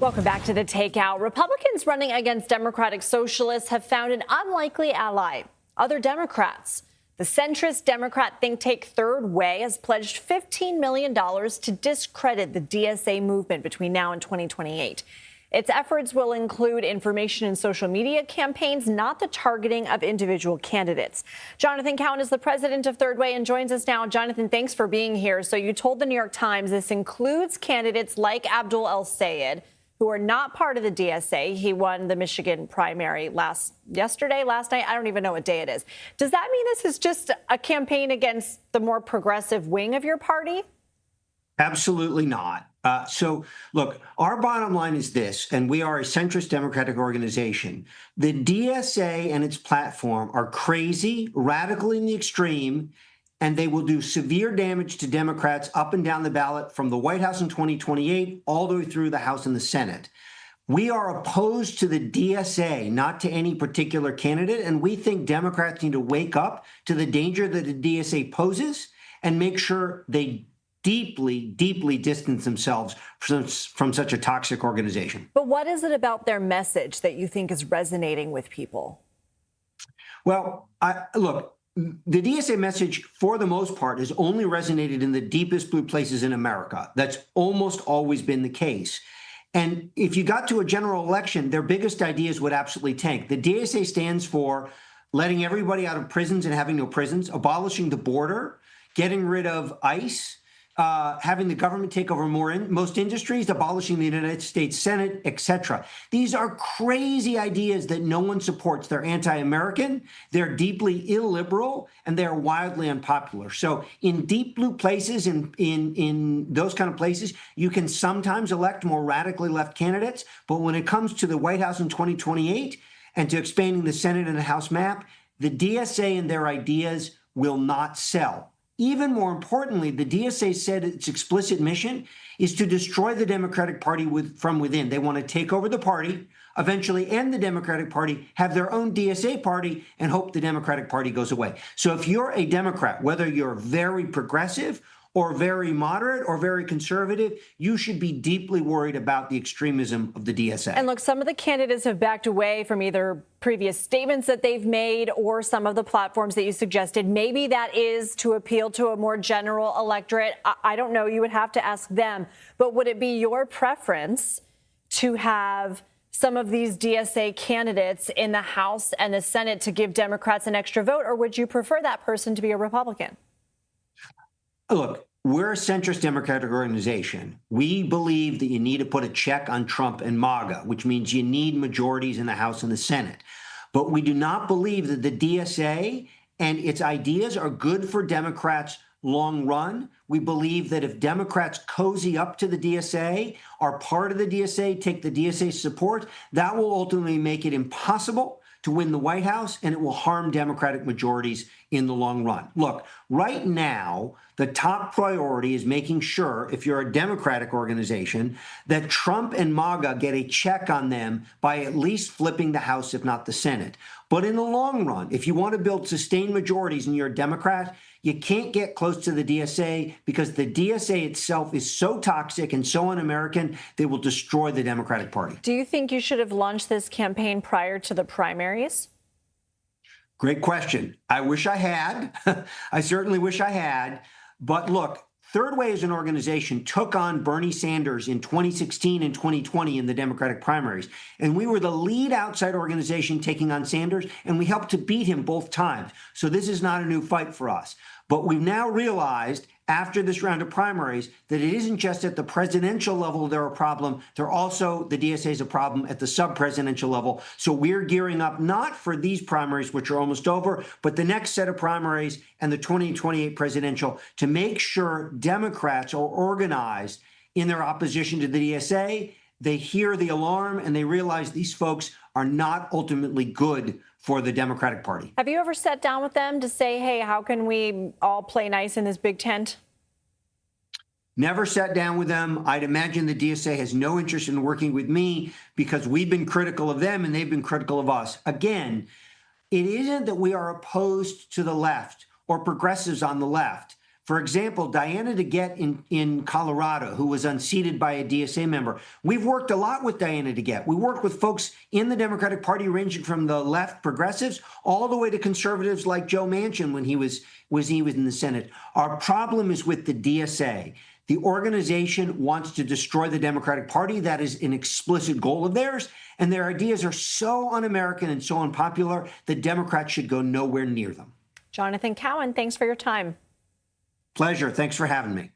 Welcome back to the Takeout. Republicans running against Democratic Socialists have found an unlikely ally, other Democrats. The centrist Democrat think tank Third Way has pledged $15 million to discredit the DSA movement between now and 2028. Its efforts will include information and social media campaigns, not the targeting of individual candidates. Jonathan Cowan is the president of Third Way and joins us now. Jonathan, thanks for being here. So you told the New York Times this includes candidates like Abdul El-Sayed, who are not part of the DSA. He won the Michigan primary last night. I don't even know what day it is. Does that mean this is just a campaign against the more progressive wing of your party? Absolutely not. So, look, our bottom line is this, and we are a centrist democratic organization. The DSA and its platform are crazy, radical in the extreme, and they will do severe damage to Democrats up and down the ballot from the White House in 2028 all the way through the House and the Senate. We are opposed to the DSA, not to any particular candidate, and we think Democrats need to wake up to the danger that the DSA poses and make sure they deeply, deeply distance themselves from such a toxic organization. But what is it about their message that you think is resonating with people? Well, look, the DSA message, for the most part, has only resonated in the deepest blue places in America. That's almost always been the case. And if you got to a general election, their biggest ideas would absolutely tank. The DSA stands for letting everybody out of prisons and having no prisons, abolishing the border, getting rid of ICE, having the government take over most industries, abolishing the United States Senate, etc. These are crazy ideas that no one supports. They're anti-American, they're deeply illiberal, and they're wildly unpopular. So in deep blue places, in those kind of places, you can sometimes elect more radically left candidates. But when it comes to the White House in 2028 and to expanding the Senate and the House map, the DSA and their ideas will not sell. Even more importantly, the DSA said its explicit mission is to destroy the Democratic Party from within. They want to take over the party, eventually end the Democratic Party, have their own DSA party, and hope the Democratic Party goes away. So if you're a Democrat, whether you're very progressive or very moderate or very conservative, you should be deeply worried about the extremism of the DSA. And look, some of the candidates have backed away from either previous statements that they've made or some of the platforms that you suggested. Maybe that is to appeal to a more general electorate. I don't know. You would have to ask them. But would it be your preference to have some of these DSA candidates in the House and the Senate to give Democrats an extra vote, or would you prefer that person to be a Republican? Look, we're a centrist democratic organization. We believe that you need to put a check on Trump and MAGA, which means you need majorities in the House and the Senate. But we do not believe that the DSA and its ideas are good for Democrats long run. We believe that if Democrats cozy up to the DSA, are part of the DSA, take the DSA support, that will ultimately make it impossible to win the White House, and it will harm Democratic majorities in the long run. Look, right now, the top priority is making sure, if you're a Democratic organization, that Trump and MAGA get a check on them by at least flipping the House, if not the Senate. But in the long run, if you want to build sustained majorities and you're a Democrat, you can't get close to the DSA because the DSA itself is so toxic and so un-American, they will destroy the Democratic Party. Do you think you should have launched this campaign prior to the primaries? Great question. I wish I had. I certainly wish I had. But look, Third Way as an organization took on Bernie Sanders in 2016 and 2020 in the Democratic primaries. And we were the lead outside organization taking on Sanders, and we helped to beat him both times. So this is not a new fight for us. But we've now realized after this round of primaries that it isn't just at the presidential level they're a problem. They're also, the DSA is a problem at the sub-presidential level. So we're gearing up not for these primaries, which are almost over, but the next set of primaries and the 2028 presidential to make sure Democrats are organized in their opposition to the DSA. They hear the alarm and they realize these folks are not ultimately good for the Democratic Party. Have you ever sat down with them to say, hey, how can we all play nice in this big tent? Never sat down with them. I'd imagine the DSA has no interest in working with me because we've been critical of them and they've been critical of us. Again, it isn't that we are opposed to the left or progressives on the left. For example, Diana DeGette in Colorado, who was unseated by a DSA member. We've worked a lot with Diana DeGette. We worked with folks in the Democratic Party ranging from the left progressives all the way to conservatives like Joe Manchin when he was in the Senate. Our problem is with the DSA. The organization wants to destroy the Democratic Party. That is an explicit goal of theirs. And their ideas are so un-American and so unpopular that Democrats should go nowhere near them. Jonathan Cowan, thanks for your time. Pleasure. Thanks for having me.